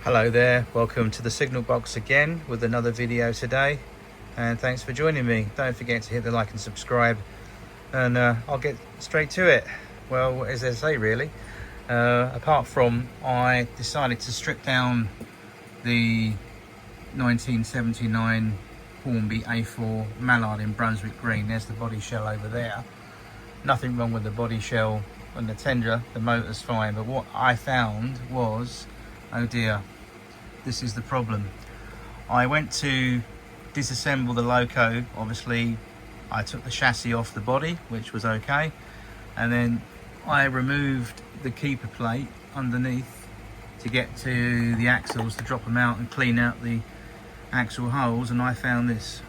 Hello there, welcome to the Signal Box again with another video today, and thanks for joining me. Don't forget to hit the like and subscribe, and I'll get straight to it. Well, as I say, really, apart from I decided to strip down the 1979 Hornby A4 Mallard in Brunswick Green. There's the body shell over there. Nothing wrong with the body shell and the tender, the motor's fine, but what I found was, oh dear, this is the problem. I went to disassemble the loco. Obviously I took the chassis off the body, which was okay, and then I removed the keeper plate underneath to get to the axles to drop them out and clean out the axle holes, and I found this.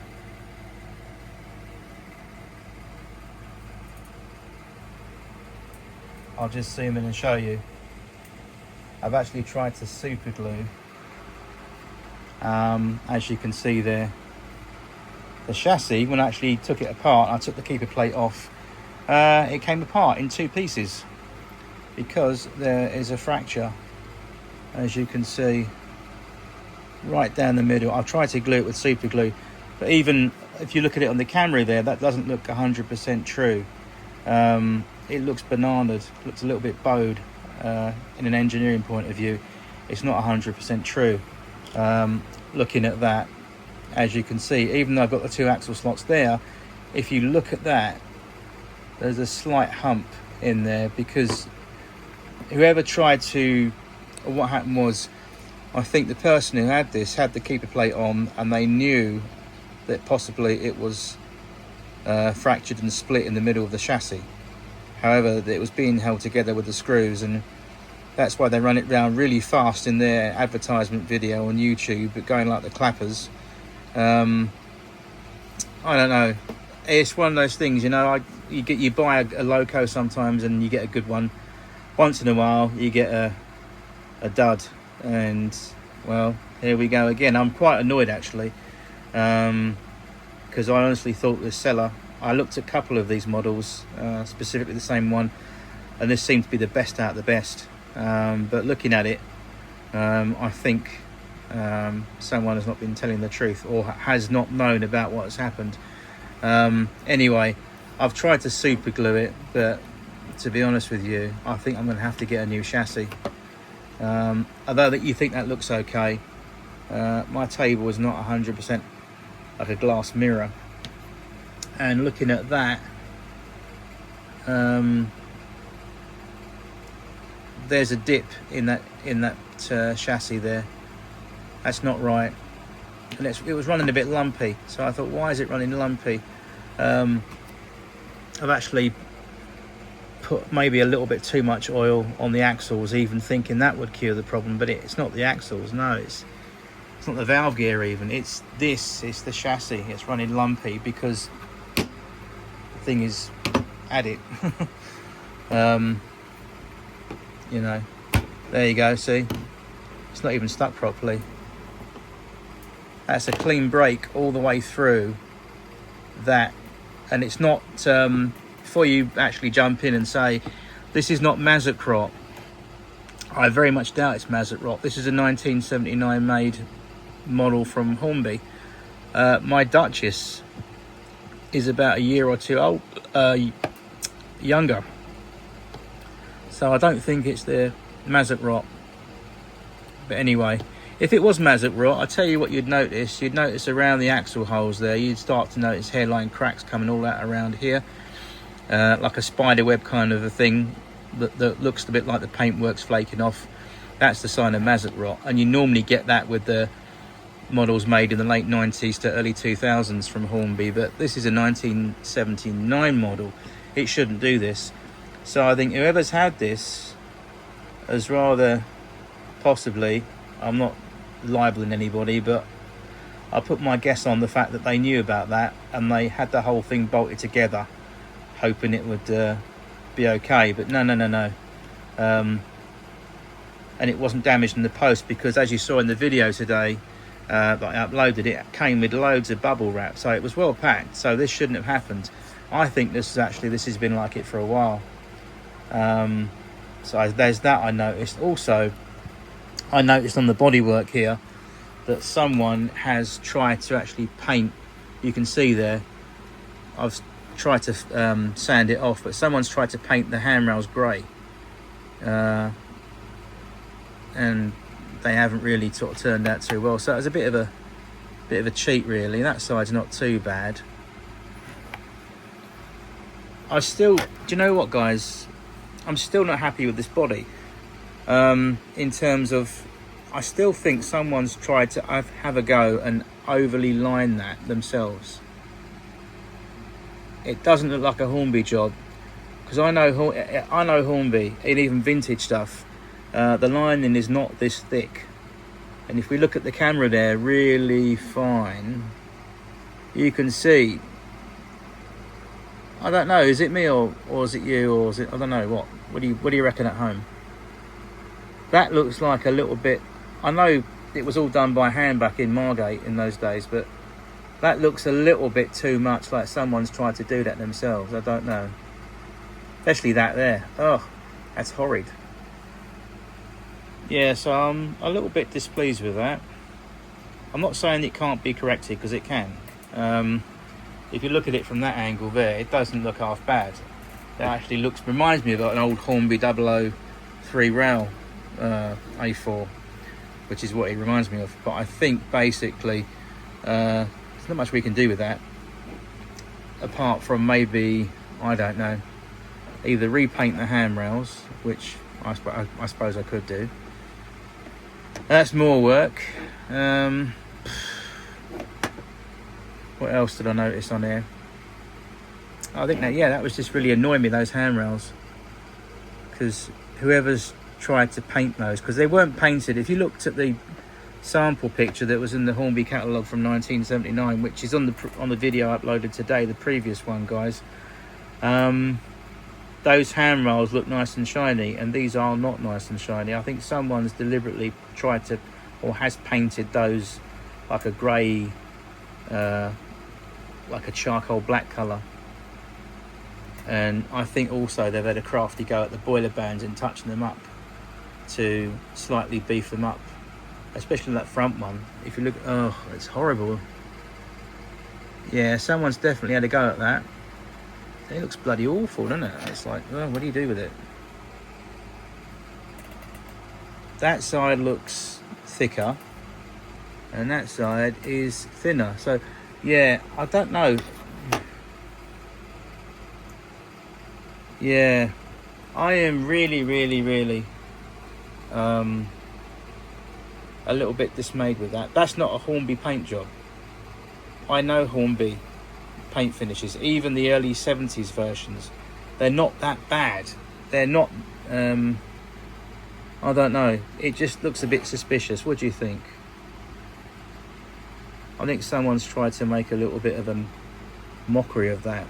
I'll just zoom in and show you. I've actually tried to super glue, as you can see there, the chassis. When I actually took it apart, I took the keeper plate off, it came apart in two pieces because there is a fracture, as you can see, right down the middle. I've tried to glue it with super glue, but even if you look at it on the camera there, that doesn't look 100% true. It looks bananaed, looks a little bit bowed. In an engineering point of view, it's not 100% true. Looking at that, as you can see, even though I've got the two axle slots there, if you look at that, there's a slight hump in there because whoever tried to, or what happened was, I think the person who had this had the keeper plate on and they knew that possibly it was fractured and split in the middle of the chassis. However, it was being held together with the screws, and that's why they run it round really fast in their advertisement video on YouTube, but going like the clappers. I don't know. It's one of those things, you know. You buy a loco sometimes and you get a good one. Once in a while, you get a dud, and well, here we go again. I'm quite annoyed actually, because I honestly thought the seller. I looked at a couple of these models, specifically the same one, and this seemed to be the best out of the best. But looking at it, I think someone has not been telling the truth or has not known about what has happened. Anyway, I've tried to super glue it, but to be honest with you, I think I'm going to have to get a new chassis. Although that you think that looks okay, my table is not 100% like a glass mirror. And looking at that, there's a dip in that chassis there. That's not right, and it was running a bit lumpy. So I thought, why is it running lumpy? I've actually put maybe a little bit too much oil on the axles, even thinking that would cure the problem. But it's not the axles. No, it's not the valve gear even. It's the chassis. It's running lumpy because thing is at it. You know, there you go, see, it's not even stuck properly. That's a clean break all the way through that, and it's not before you actually jump in and say this is not Mazut rot. I very much doubt it's Mazut rot. This is a 1979 made model from Hornby. My Duchess is about a year or two old, younger, so I don't think it's the Mazut rot. But anyway, if it was Mazut rot, I tell you what you'd notice around the axle holes there, you'd start to notice hairline cracks coming all out around here, like a spider web kind of a thing that looks a bit like the paintwork's flaking off. That's the sign of Mazut rot, and you normally get that with the models made in the late 90s to early 2000s from Hornby, but this is a 1979 model. It shouldn't do this. So I think whoever's had this has rather possibly, I'm not libeling anybody, but I put my guess on the fact that they knew about that and they had the whole thing bolted together hoping it would be okay. But no. And it wasn't damaged in the post, because as you saw in the video today that I uploaded, it came with loads of bubble wrap, so it was well packed. So this shouldn't have happened. I think this has been like it for a while. So there's that I noticed. Also, I noticed on the bodywork here that someone has tried to actually paint. You can see there, I've tried to sand it off, but someone's tried to paint the handrails grey, and they haven't really sort of turned out too well. So it was a bit of a cheat, really. That side's not too bad. Do you know what, guys? I'm still not happy with this body. In terms of, I still think someone's tried to have a go and overly line that themselves. It doesn't look like a Hornby job, because I know Hornby, and even vintage stuff, the lining is not this thick. And if we look at the camera there really fine, you can see, I don't know, is it me or is it you, or is it, I don't know, what do you reckon at home? That looks like a little bit, I know it was all done by hand back in Margate in those days, but that looks a little bit too much like someone's tried to do that themselves. I don't know. Especially that there. Oh, that's horrid. Yeah, so I'm a little bit displeased with that. I'm not saying it can't be corrected, because it can. If you look at it from that angle there, it doesn't look half bad. It actually reminds me of an old Hornby 003 rail A4, which is what it reminds me of. But I think basically there's not much we can do with that, apart from maybe, I don't know, either repaint the handrails, which I suppose I could do. That's more work. What else did I notice on here? I think that was just really annoying me, those handrails, because whoever's tried to paint those, because they weren't painted. If you looked at the sample picture that was in the Hornby catalogue from 1979, which is on the video uploaded today, the previous one, guys, those handrails look nice and shiny, and these are not nice and shiny. I think someone's deliberately tried to, or has painted those like a grey, like a charcoal black colour. And I think also they've had a crafty go at the boiler bands and touching them up to slightly beef them up, especially that front one. If you look, oh, it's horrible. Yeah, someone's definitely had a go at that. It looks bloody awful, doesn't it? It's like, oh, what do you do with it? That side looks thicker, and that side is thinner. So, yeah, I don't know. Yeah, I am really a little bit dismayed with that. That's not a Hornby paint job. I know Hornby paint finishes, even the early 70s versions. They're not that bad. They're not, I don't know. It just looks a bit suspicious. What do you think? I think someone's tried to make a little bit of a mockery of that.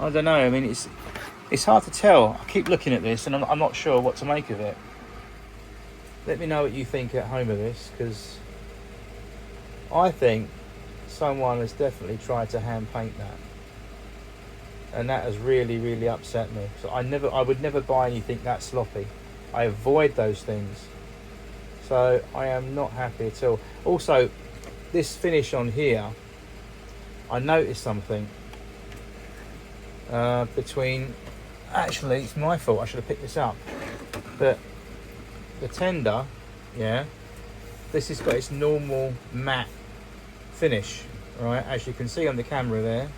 I don't know. I mean, it's hard to tell. I keep looking at this and I'm not sure what to make of it. Let me know what you think at home of this, because I think someone has definitely tried to hand paint that, and that has really upset me. So I would never buy anything that sloppy. I avoid those things. So I am not happy at all. Also, this finish on here, I noticed something. Actually, it's my fault, I should have picked this up, but the tender, yeah, this has got its normal matte finish, right? As you can see on the camera there,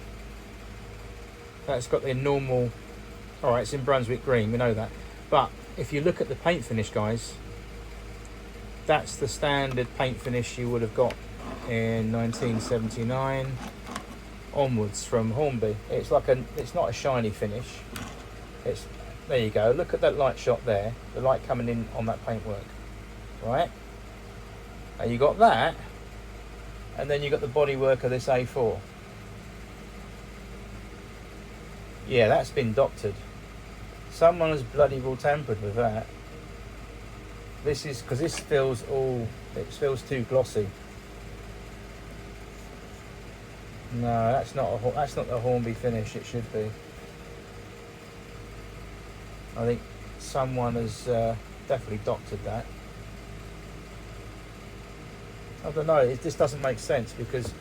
that's got the normal, all right, it's in Brunswick green, we know that, but if you look at the paint finish, guys, that's the standard paint finish you would have got in 1979 onwards from Hornby. It's not a shiny finish. There you go, look at that light shot there, the light coming in on that paintwork, right? And you got that, and then you got the bodywork of this A4. Yeah, that's been doctored. Someone has bloody well tampered with that. This is because this feels too glossy. No, that's not the Hornby finish. It should be. I think someone has definitely doctored that. I don't know. It just doesn't make sense because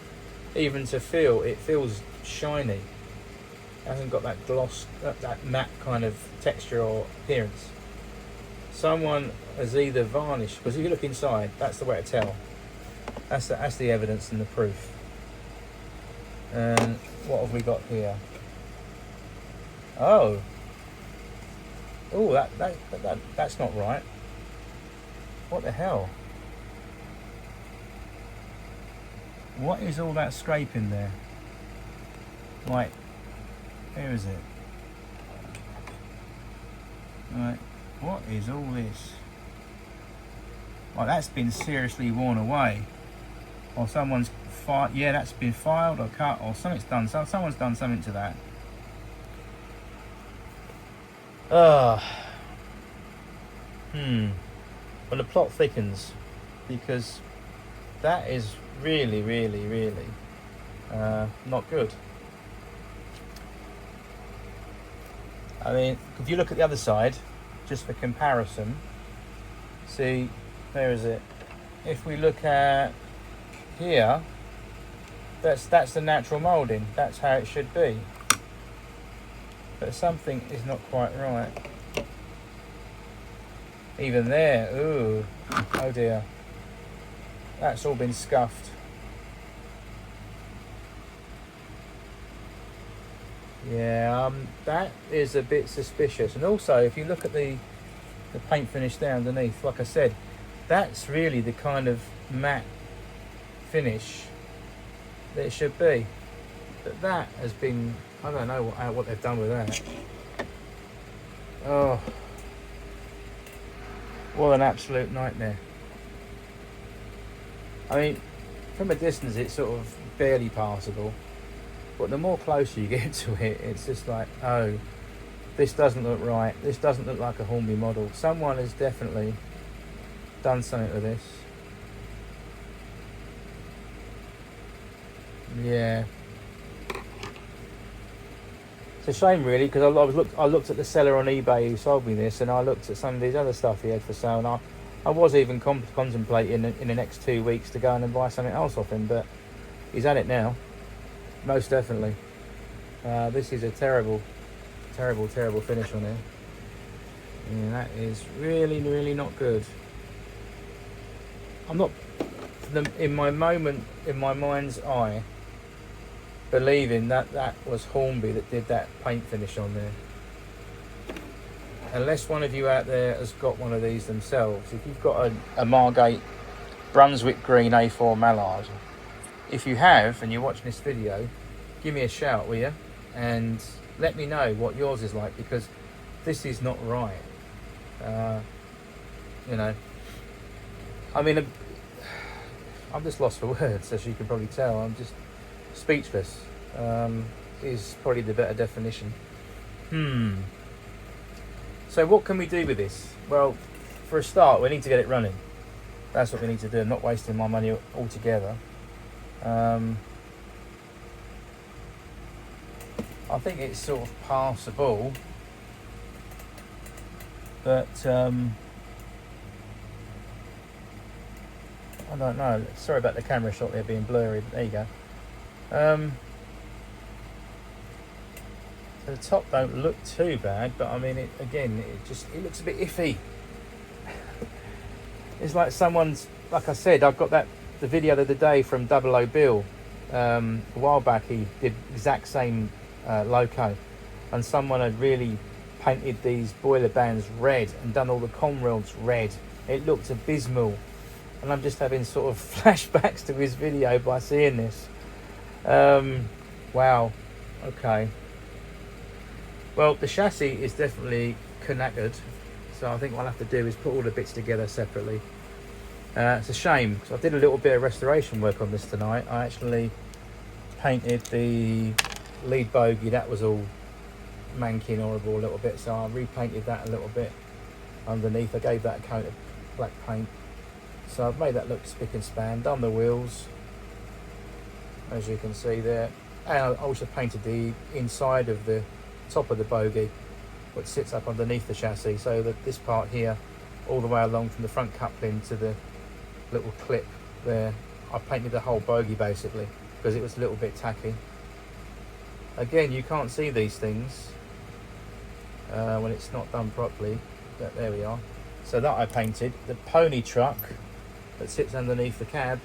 even to feel, it feels shiny. It hasn't got that gloss, that matte kind of texture or appearance. Someone has either varnished, because if you look inside, that's the way to tell. That's the evidence and the proof. And what have we got here? Oh, that's not right. What the hell? What is all that scraping there? Right, where is it? Right, what is all this? Like, that's been seriously worn away, or someone's yeah, that's been filed or cut, or something's done. So someone's done something to that. Well, the plot thickens because that is really not good. I mean, if you look at the other side, just for comparison, see, where is it? If we look at here, that's the natural moulding. That's how it should be. But something is not quite right. Even there, ooh, oh dear. That's all been scuffed. Yeah, that is a bit suspicious. And also, if you look at the paint finish there underneath, like I said, that's really the kind of matte finish that it should be. But that has been, I don't know what they've done with that. Oh, what an absolute nightmare. I mean, from a distance it's sort of barely passable, but the more closer you get to it, it's just like, oh, this doesn't look right. This doesn't look like a Hornby model. Someone has definitely done something with this. Yeah, it's a shame really, because I looked at the seller on eBay who sold me this, and I looked at some of these other stuff he had for sale, and I was even contemplating in the next 2 weeks to go in and buy something else off him, but he's had it now, most definitely. This is a terrible finish on it. Yeah, that is really not good. I'm not, in my mind's eye, believing that was Hornby that did that paint finish on there. Unless one of you out there has got one of these themselves. If you've got a Margate Brunswick Green A4 Mallard, if you have and you're watching this video, give me a shout, will you? And let me know what yours is like, because this is not right. You know, I mean, I'm just lost for words, as you can probably tell. I'm just speechless, is probably the better definition. So what can we do with this? Well, for a start, we need to get it running. That's what we need to do. I'm not wasting my money altogether. I think it's sort of passable, but I don't know. Sorry about the camera shot there being blurry, but there you go. So the top don't look too bad, but I mean, it looks a bit iffy. It's like someone's, like I said, I've got the video the other day from 00 Bill. A while back he did exact same loco, and someone had really painted these boiler bands red and done all the conrails red. It looked abysmal, and I'm just having sort of flashbacks to his video by seeing this. Wow, okay. Well, the chassis is definitely knackered, so I think what I'll have to do is put all the bits together separately. It's a shame, because I did a little bit of restoration work on this tonight. I actually painted the lead bogey, that was all manky and horrible a little bit, so I repainted that a little bit underneath. I gave that a coat of black paint, so I've made that look spick and span, done the wheels. as you can see there. And I also painted the inside of the top of the bogie, which sits up underneath the chassis, so that this part here, all the way along from the front coupling to the little clip there, I painted the whole bogie basically, because it was a little bit tacky. Again, you can't see these things when it's not done properly, but there we are. So that I painted. The pony truck that sits underneath the cab,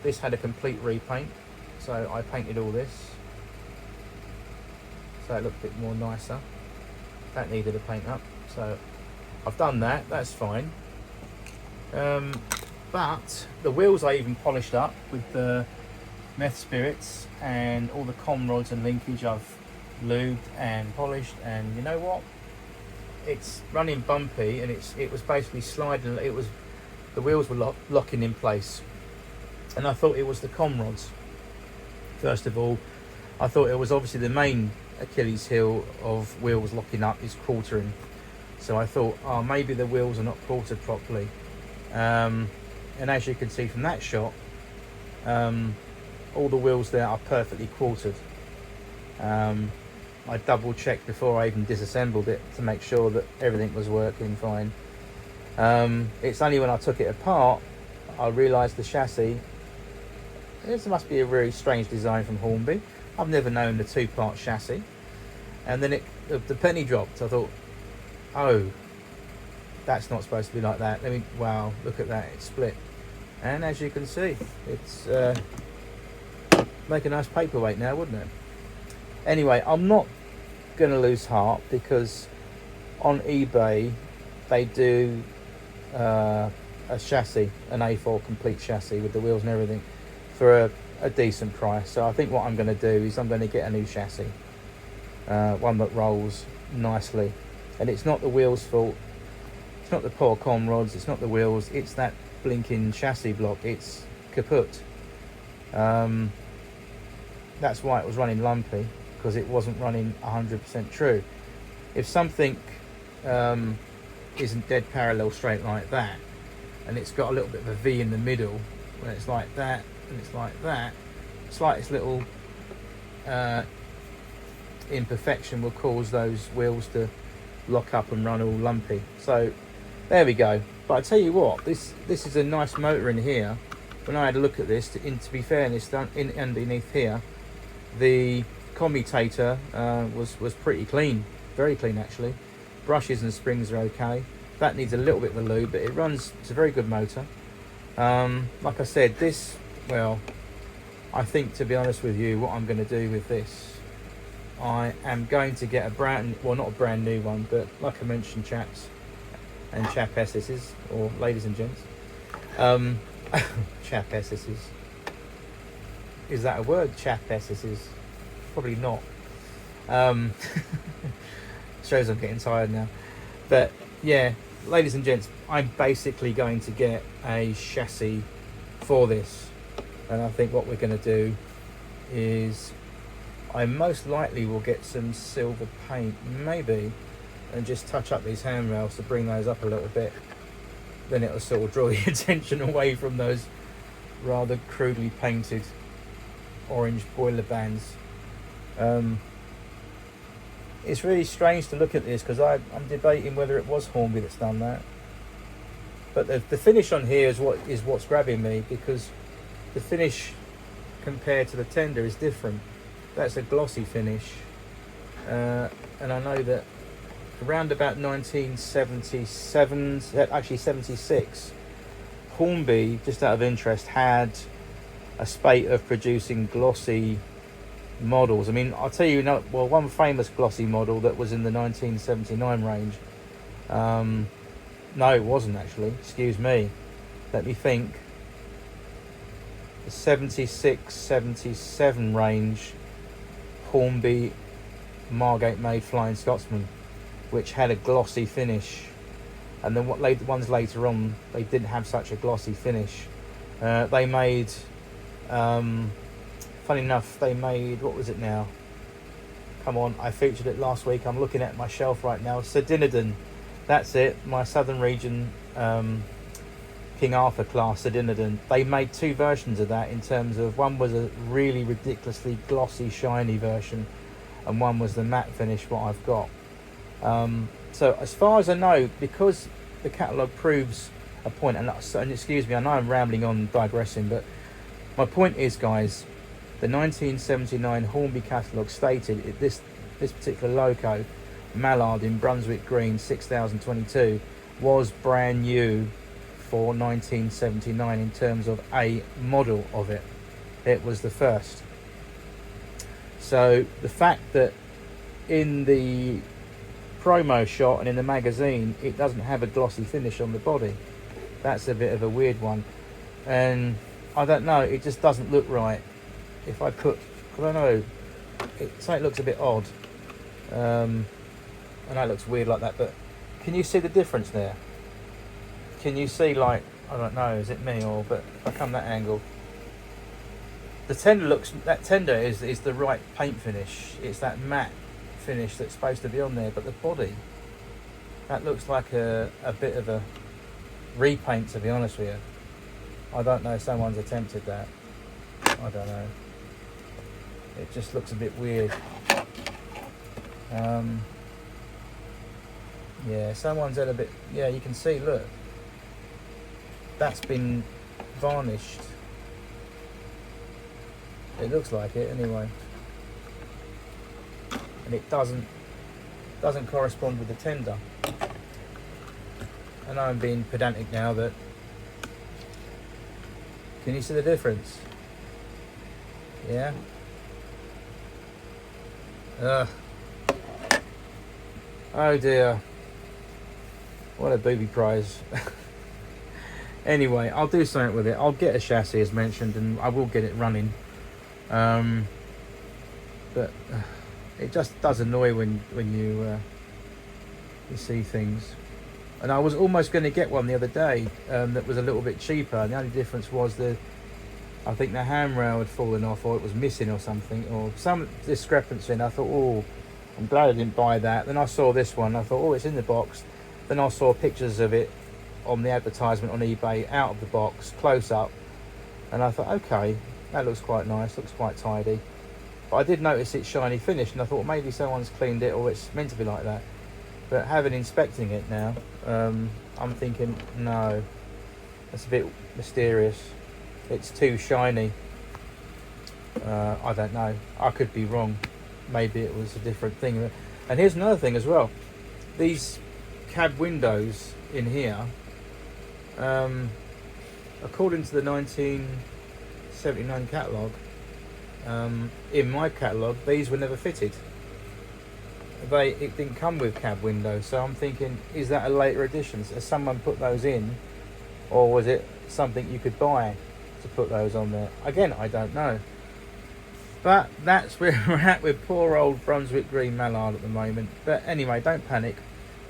this had a complete repaint, so I painted all this, so it looked a bit more nicer. That needed a paint up, so I've done that, that's fine. But the wheels I even polished up with the meth spirits, and all the com rods and linkage I've lubed and polished, and you know what? It's running bumpy, and it was basically sliding. The wheels were locking in place, and I thought it was the com rods. First of all, I thought it was obviously the main Achilles heel of wheels locking up is quartering. So I thought, oh, maybe the wheels are not quartered properly. And as you can see from that shot, all the wheels there are perfectly quartered. I double checked before I even disassembled it to make sure that everything was working fine. It's only when I took it apart I realised the chassis, this must be a really strange design from Hornby. I've never known the two-part chassis. And then the penny dropped. I thought, oh, that's not supposed to be like that. Wow, look at that, it's split. And as you can see, it's make a nice paperweight now, wouldn't it? Anyway, I'm not going to lose heart, because on eBay they do a chassis, an A4 complete chassis with the wheels and everything, for a decent price. So I think what I'm going to do is I'm going to get a new chassis, one that rolls nicely. And it's not the wheels' fault, it's not the poor com rods, it's not the wheels, it's that blinking chassis block. It's kaput. That's why it was running lumpy, because it wasn't running 100% true. If something isn't dead parallel straight like that, and it's got a little bit of a V in the middle, when it's like that and it's like that, slightest little imperfection will cause those wheels to lock up and run all lumpy. So there we go. But I tell you what, this is a nice motor in here. When I had a look at this, to be fairness, underneath here, the commutator was pretty clean, very clean actually. Brushes and springs are okay. That needs a little bit of a lube, but it runs. It's a very good motor. Like I said, this, well, I think, to be honest with you, what I'm going to do with this, I am going to get well, not a brand new one, but like I mentioned, chaps and chapesses, or ladies and gents, chapesses. Is that a word? Chapesses? Probably not. Shows I'm getting tired now. But yeah, ladies and gents, I'm basically going to get a chassis for this. And I think what we're going to do is, I most likely will get some silver paint, maybe, and just touch up these handrails to bring those up a little bit. Then it'll sort of draw your attention away from those rather crudely painted orange boiler bands. It's really strange to look at this, because I'm debating whether it was Hornby that's done that. But the finish on here is what's grabbing me, because the finish compared to the tender is different. That's a glossy finish, and I know that around about 1977, actually 76, Hornby, just out of interest, had a spate of producing glossy models. I mean, I'll tell you, well, one famous glossy model that was in the 1979 range. No, it wasn't actually. Excuse me. Let me think. The 76, 77 range Hornby Margate made Flying Scotsman, which had a glossy finish. And then the ones later on, they didn't have such a glossy finish. They made, funny enough, they made, what was it now? Come on, I featured it last week. I'm looking at my shelf right now. Sir Dinadan, that's it. My southern region King Arthur class Cydinodon. They made two versions of that, in terms of one was a really ridiculously glossy, shiny version, and one was the matte finish, what I've got. So as far as I know, because the catalogue proves a point, and excuse me, I know I'm rambling on, digressing, but my point is, guys, the 1979 Hornby catalogue stated this particular loco, Mallard in Brunswick Green 6022, was brand new for 1979 in terms of a model of it. It was the first. So the fact that in the promo shot and in the magazine it doesn't have a glossy finish on the body, that's a bit of a weird one, and I don't know, it just doesn't look right. If I put, I don't know, it looks a bit odd. I know it looks weird like that, but can you see the difference there? Can you see, like, I don't know, is it me, or, but if I come that angle, the tender looks, that tender is the right paint finish. It's that matte finish that's supposed to be on there, but the body, that looks like a bit of a repaint, to be honest with you. I don't know if someone's attempted that. I don't know. It just looks a bit weird. Yeah, someone's had a bit, yeah, you can see, look, that's been varnished. It looks like it anyway, and it doesn't correspond with the tender. I know I'm being pedantic now, but can you see the difference? Yeah. Oh dear, what a booby prize. Anyway, I'll do something with it. I'll get a chassis as mentioned, and I will get it running. But it just does annoy when you see things. And I was almost going to get one the other day that was a little bit cheaper, and the only difference was I think the handrail had fallen off, or it was missing, or something, or some discrepancy, and I thought, oh, I'm glad I didn't buy that. Then I saw this one, I thought, oh, it's in the box. Then I saw pictures of it on the advertisement on eBay, out of the box, close up, and I thought, okay, that looks quite nice, looks quite tidy. But I did notice its shiny finish, and I thought maybe someone's cleaned it, or it's meant to be like that. But having inspecting it now, I'm thinking, no, that's a bit mysterious. It's too shiny. I don't know, I could be wrong. Maybe it was a different thing. And here's another thing as well. These cab windows in here, according to the 1979 catalogue, in my catalogue, these were never fitted. It didn't come with cab windows, so I'm thinking, is that a later addition? Has someone put those in, or was it something you could buy to put those on there? Again, I don't know. But that's where we're at with poor old Brunswick Green Mallard at the moment. But anyway, don't panic.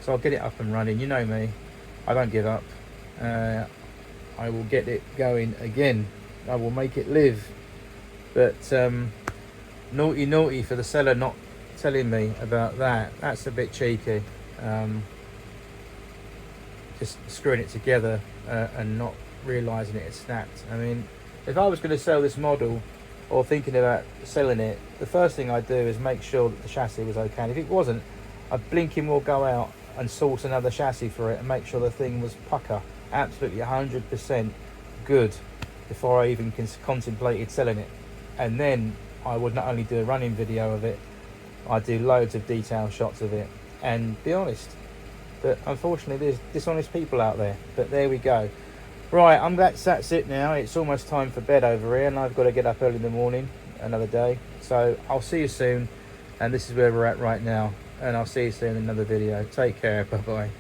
So I'll get it up and running. You know me, I don't give up. I will get it going again. I will make it live. But naughty for the seller not telling me about that. That's a bit cheeky. Just screwing it together and not realising it had snapped. I mean, if I was going to sell this model, or thinking about selling it, the first thing I'd do is make sure that the chassis was okay. And if it wasn't, I'd blinking well go out and source another chassis for it and make sure the thing was pucker, absolutely 100% good, before I even contemplated selling it. And then I would not only do a running video of it, I'd do loads of detail shots of it and be honest. But unfortunately, there's dishonest people out there. But there we go. Right, that's it now. It's almost time for bed over here, and I've got to get up early in the morning, another day. So I'll see you soon, and this is where we're at right now, and I'll see you soon in another video. Take care, bye bye.